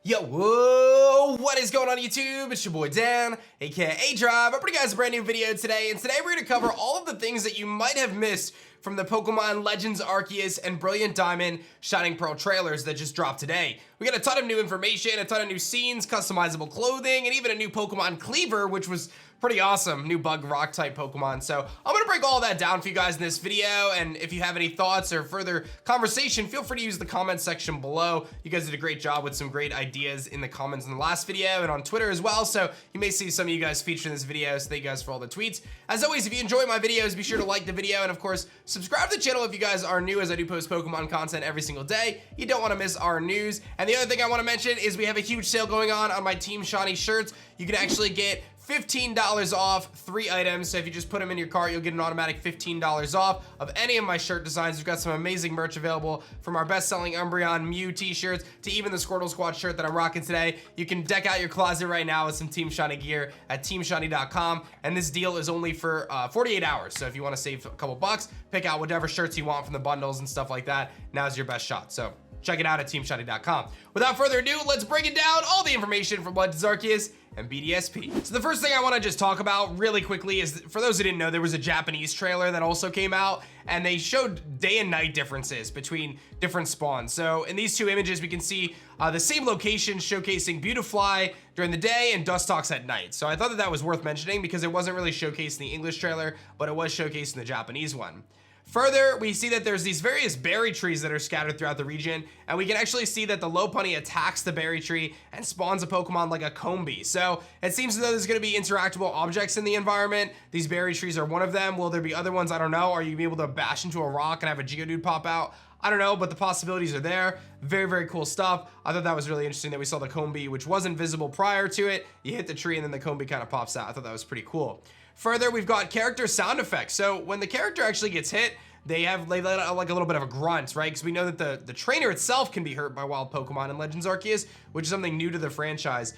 Yo, whoa, what is going on YouTube? It's your boy Dan, aka aDrive. I'm bringing you guys a brand new video today, and today we're going to cover all of the things that you might have missed from the Pokemon Legends Arceus and Brilliant Diamond Shining Pearl trailers that just dropped today. We got a ton of new information, a ton of new scenes, customizable clothing, and even a new Pokemon Cleaver, which was pretty awesome. New bug rock type Pokemon. So I'm gonna break all that down for you guys in this video, and if you have any thoughts or further conversation, feel free to use the comment section below. You guys did a great job with some great ideas in the comments in the last video and on Twitter as well, so you may see some of you guys featured in this video, so thank you guys for all the tweets. As always, if you enjoy my videos, be sure to like the video, and of course, subscribe to the channel if you guys are new, as I do post Pokemon content every single day. You don't want to miss our news. And the other thing I want to mention is we have a huge sale going on my Team Shiny shirts. You can actually get $15 off 3 items. So if you just put them in your cart, you'll get an automatic $15 off of any of my shirt designs. We've got some amazing merch available, from our best-selling Umbreon Mew t-shirts to even the Squirtle Squad shirt that I'm rocking today. You can deck out your closet right now with some Team Shiny gear at teamshiny.com, and this deal is only for 48 hours. So if you want to save a couple bucks, pick out whatever shirts you want from the bundles and stuff like that. Now's your best shot. So check it out at teamshiny.com. Without further ado, let's break it down, all the information from Legends Arceus and BDSP. So the first thing I want to just talk about really quickly is, for those who didn't know, there was a Japanese trailer that also came out, and they showed day and night differences between different spawns. So in these two images, we can see the same location showcasing Beautifly during the day and Dustox at night. So I thought that was worth mentioning because it wasn't really showcased in the English trailer, but it was showcased in the Japanese one. Further, we see that there's these various berry trees that are scattered throughout the region, and we can actually see that the Lopunny attacks the berry tree and spawns a Pokemon like a Combi. So it seems as though there's going to be interactable objects in the environment. These berry trees are one of them. Will there be other ones? I don't know. Are you going to be able to bash into a rock and have a Geodude pop out? I don't know, but the possibilities are there. Very, very cool stuff. I thought that was really interesting that we saw the Combi, which wasn't visible prior to it. You hit the tree and then the Combi kind of pops out. I thought that was pretty cool. Further, we've got character sound effects. So when the character actually gets hit, they let out like a little bit of a grunt, right? Because we know that the trainer itself can be hurt by wild Pokemon in Legends Arceus, which is something new to the franchise.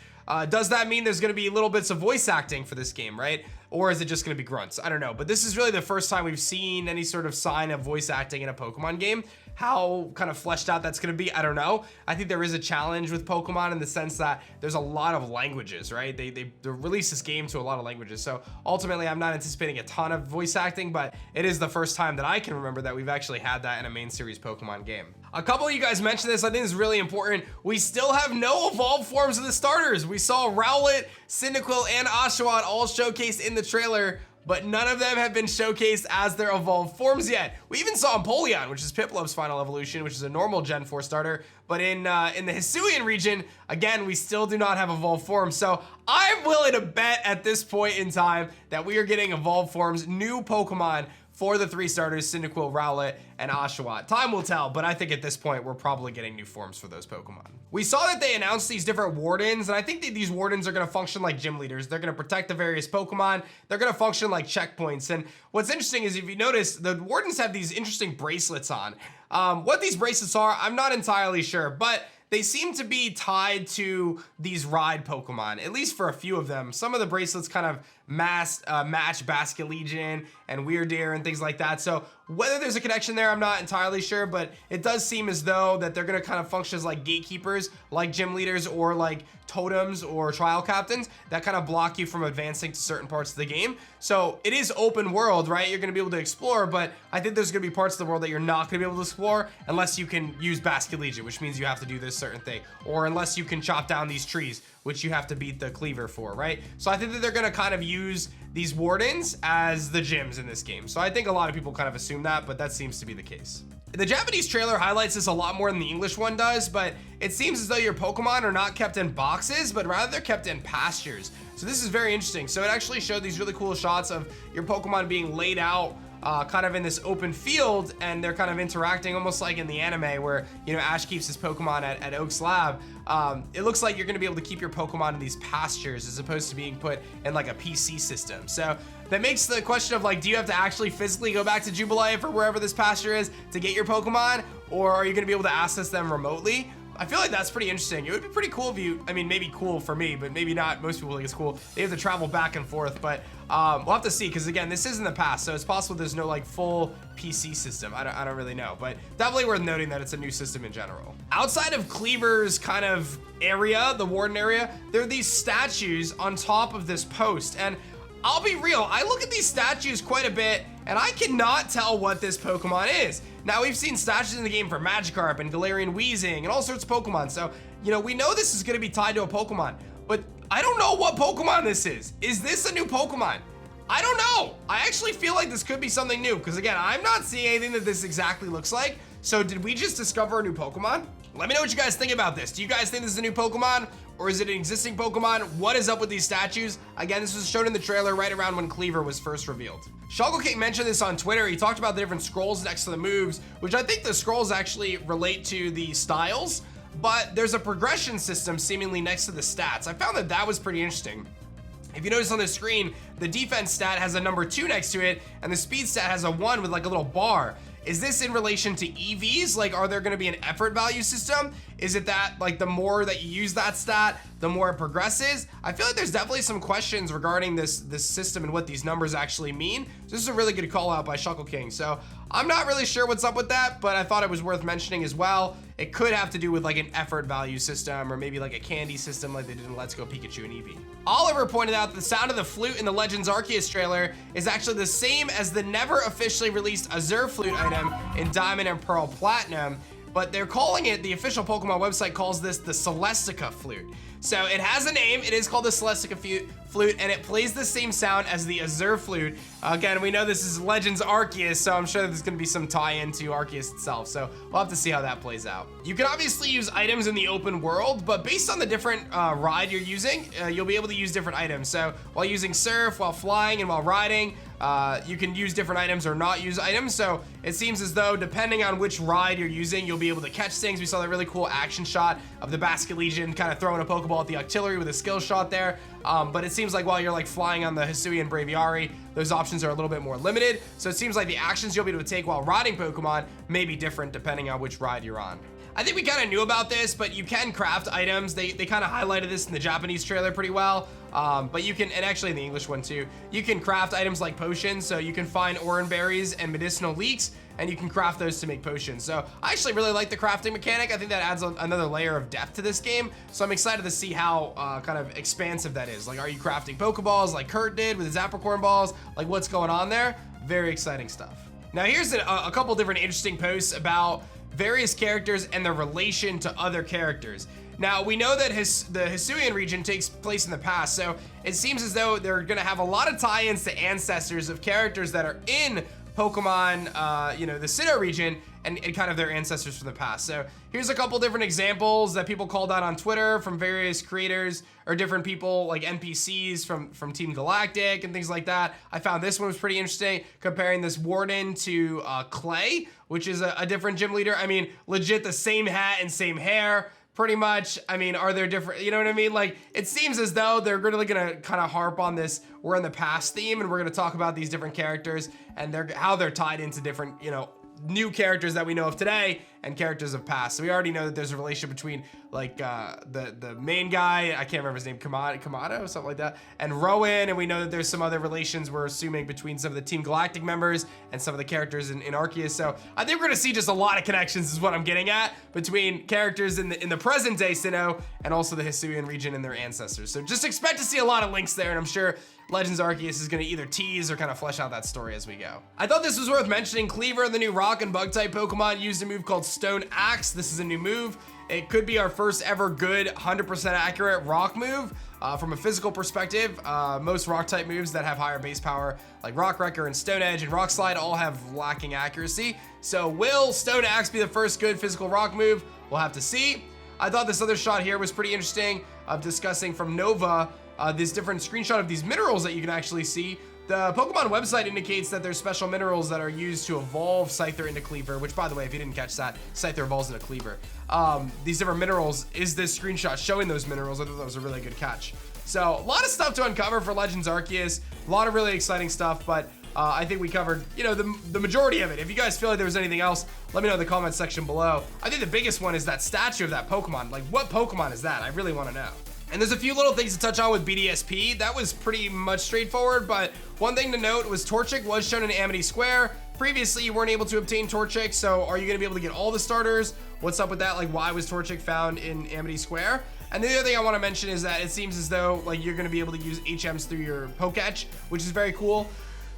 Does that mean there's going to be little bits of voice acting for this game, right? Or is it just going to be grunts? I don't know. But this is really the first time we've seen any sort of sign of voice acting in a Pokemon game. How kind of fleshed out that's going to be, I don't know. I think there is a challenge with Pokemon in the sense that there's a lot of languages, right? They released this game to a lot of languages. So ultimately, I'm not anticipating a ton of voice acting, but it is the first time that I can remember that we've actually had that in a main series Pokemon game. A couple of you guys mentioned this. I think it's really important. We still have no evolved forms of the starters. We saw Rowlet, Cyndaquil, and Oshawott all showcased in the trailer, but none of them have been showcased as their evolved forms yet. We even saw Empoleon, which is Piplup's final evolution, which is a normal Gen 4 starter, but in the HISUIAN region, again, we still do not have evolved forms. So I'm willing to bet at this point in time that we are getting evolved forms, new Pokemon, for the 3 starters, Cyndaquil, Rowlet, and Oshawott. Time will tell, but I think at this point, we're probably getting new forms for those Pokemon. We saw that they announced these different Wardens, and I think that these Wardens are going to function like gym leaders. They're going to protect the various Pokemon. They're going to function like checkpoints. And what's interesting is, if you notice, the Wardens have these interesting bracelets on. What these bracelets are, I'm not entirely sure, but they seem to be tied to these ride Pokemon, at least for a few of them. Some of the bracelets kind of match Basket Legion and Weirdeer and things like that. So whether there's a connection there, I'm not entirely sure, but it does seem as though that they're gonna kind of function as like gatekeepers, like gym leaders, or like totems or trial captains that kind of block you from advancing to certain parts of the game. So it is open world, right? You're gonna be able to explore, but I think there's gonna be parts of the world that you're not gonna be able to explore unless you can use Basket Legion, which means you have to do this certain thing, or unless you can chop down these trees, which you have to beat the Cleaver for, right? So I think that they're gonna kind of use these Wardens as the gyms in this game. So I think a lot of people kind of assume that, but that seems to be the case. The Japanese trailer highlights this a lot more than the English one does, but it seems as though your Pokemon are not kept in boxes, but rather they're kept in pastures. So this is very interesting. So it actually showed these really cool shots of your Pokemon being laid out kind of in this open field, and they're kind of interacting almost like in the anime where, you know, Ash keeps his Pokemon at Oak's lab. It looks like you're going to be able to keep your Pokemon in these pastures as opposed to being put in like a PC system. So that makes the question of like, do you have to actually physically go back to Jubilife or wherever this pasture is to get your Pokemon, or are you going to be able to access them remotely? I feel like that's pretty interesting. It would be pretty cool if you, I mean, maybe cool for me, but maybe not. Most people think it's cool. They have to travel back and forth, but We'll have to see, because again, this is in the past, so it's possible there's no like full PC system. I don't really know, but definitely worth noting that it's a new system in general. Outside of Cleaver's kind of area, the Warden area, there are these statues on top of this post, and I'll be real, I look at these statues quite a bit, and I cannot tell what this Pokemon is. Now, we've seen statues in the game for Magikarp and Galarian Weezing and all sorts of Pokemon, so, you know, we know this is gonna be tied to a Pokemon, but I don't know what Pokemon this is. Is this a new Pokemon? I don't know. I actually feel like this could be something new, because again, I'm not seeing anything that this exactly looks like. So did we just discover a new Pokemon? Let me know what you guys think about this. Do you guys think this is a new Pokemon, or is it an existing Pokemon? What is up with these statues? Again, this was shown in the trailer right around when Cleaver was first revealed. Shoggle King mentioned this on Twitter. He talked about the different scrolls next to the moves, which I think the scrolls actually relate to the styles, but there's a progression system seemingly next to the stats. I found that was pretty interesting. If you notice on the screen, the defense stat has a number 2 next to it, and the speed stat has a 1 with like a little bar. Is this in relation to EVs? Like, are there gonna be an effort value system? Is it that, like, the more that you use that stat, the more it progresses? I feel like there's definitely some questions regarding this system and what these numbers actually mean. So this is a really good call out by Shoggle King. So I'm not really sure what's up with that, but I thought it was worth mentioning as well. It could have to do with like an effort value system, or maybe like a candy system like they did in Let's Go Pikachu and Eevee. Oliver pointed out the sound of the flute in the Legends Arceus trailer is actually the same as the never officially released Azure flute item in Diamond and Pearl Platinum, but they're calling it, the official Pokemon website calls this the Celestica flute. So it has a name, it is called the Celestica flute, and it plays the same sound as the Azure flute. Again, we know this is Legends Arceus, so I'm sure there's gonna be some tie-in to Arceus itself, so we'll have to see how that plays out. You can obviously use items in the open world, but based on the different ride you're using, you'll be able to use different items. So while using Surf, while flying, and while riding, you can use different items or not use items. So it seems as though depending on which ride you're using, you'll be able to catch things. We saw that really cool action shot of the Basket Legion kind of throwing a Pokeball at the Octillery with a skill shot there. But it seems like while you're like flying on the HISUIAN Braviary, those options are a little bit more limited. So it seems like the actions you'll be able to take while riding Pokemon may be different depending on which ride you're on. I think we kind of knew about this, but you can craft items. They kind of highlighted this in the Japanese trailer pretty well. But you can, and actually in the English one too, you can craft items like potions. So you can find Oran berries and medicinal leeks, and you can craft those to make potions. So I actually really like the crafting mechanic. I think that adds another layer of depth to this game. So I'm excited to see how kind of expansive that is. Like, are you crafting Pokeballs like Kurt did with his Apricorn balls? Like, what's going on there? Very exciting stuff. Now here's a couple different interesting posts about various characters and their relation to other characters. Now, we know that the HISUIAN region takes place in the past, so it seems as though they're gonna have a lot of tie-ins to ancestors of characters that are in Pokemon, you know, the Sinnoh region, and kind of their ancestors from the past. So here's a couple different examples that people called out on Twitter from various creators or different people like NPCs from Team Galactic and things like that. I found this one was pretty interesting, comparing this Warden to Clay, which is a different gym leader. I mean, legit the same hat and same hair, pretty much. I mean, are there different, you know what I mean? Like, it seems as though they're really gonna kind of harp on this we're in the past theme, and we're gonna talk about these different characters and how they're tied into different, you know, new characters that we know of today and characters of past. So we already know that there's a relationship between like the main guy, I can't remember his name, Kamado, something like that, and Rowan, and we know that there's some other relations we're assuming between some of the Team Galactic members and some of the characters in Arceus. So I think we're gonna see just a lot of connections is what I'm getting at between characters in the present day Sinnoh and also the HISUIAN region and their ancestors. So just expect to see a lot of links there, and I'm sure Legends Arceus is gonna either tease or kind of flesh out that story as we go. I thought this was worth mentioning. Cleaver, the new rock and bug type Pokemon, used a move called Stone Axe. This is a new move. It could be our first ever good 100% accurate rock move. From a physical perspective, most rock type moves that have higher base power, like Rock Wrecker and Stone Edge and Rock Slide, all have lacking accuracy. So will Stone Axe be the first good physical rock move? We'll have to see. I thought this other shot here was pretty interesting of discussing from Nova, this different screenshot of these minerals that you can actually see. The Pokemon website indicates that there's special minerals that are used to evolve Scyther into Cleaver, which, by the way, if you didn't catch that, Scyther evolves into Cleaver. These different minerals, is this screenshot showing those minerals? I thought that was a really good catch. So a lot of stuff to uncover for Legends Arceus, a lot of really exciting stuff, but I think we covered, you know, the majority of it. If you guys feel like there was anything else, let me know in the comment section below. I think the biggest one is that statue of that Pokemon. Like, what Pokemon is that? I really want to know. And there's a few little things to touch on with BDSP. That was pretty much straightforward, but one thing to note was Torchic was shown in Amity Square. Previously, you weren't able to obtain Torchic, so are you gonna be able to get all the starters? What's up with that? Like, why was Torchic found in Amity Square? And the other thing I wanna mention is that it seems as though like you're gonna be able to use HMs through your Poketch, which is very cool.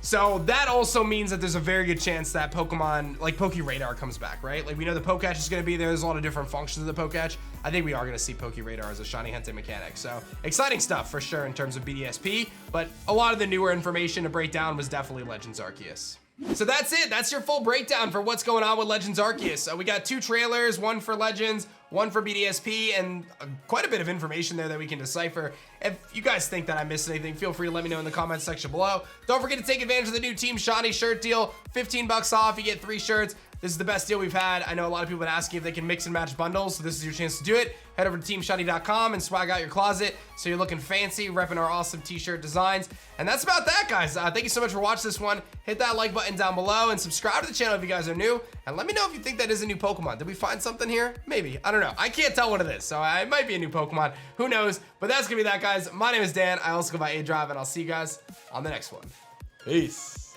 So that also means that there's a very good chance that Pokemon, like Pokeradar comes back, right? Like we know the Poketch is gonna be there. There's a lot of different functions of the Poketch. I think we are gonna see Pokeradar as a shiny hunting mechanic. So exciting stuff for sure in terms of BDSP, but a lot of the newer information to break down was definitely Legends Arceus. So that's it. That's your full breakdown for what's going on with Legends Arceus. We got 2 trailers, one for Legends, one for BDSP, and quite a bit of information there that we can decipher. If you guys think that I missed anything, feel free to let me know in the comments section below. Don't forget to take advantage of the new Team Shiny shirt deal. 15 bucks off, you get 3 shirts. This is the best deal we've had. I know a lot of people have been asking if they can mix and match bundles, so this is your chance to do it. Head over to teamshiny.com and swag out your closet so you're looking fancy, repping our awesome t-shirt designs. And that's about that, guys. Thank you so much for watching this one. Hit that like button down below and subscribe to the channel if you guys are new. And let me know if you think that is a new Pokemon. Did we find something here? Maybe. I don't know. I can't tell what it is, so it might be a new Pokemon. Who knows? But that's gonna be that, guys. My name is Dan. I also go by aDrive, and I'll see you guys on the next one. Peace.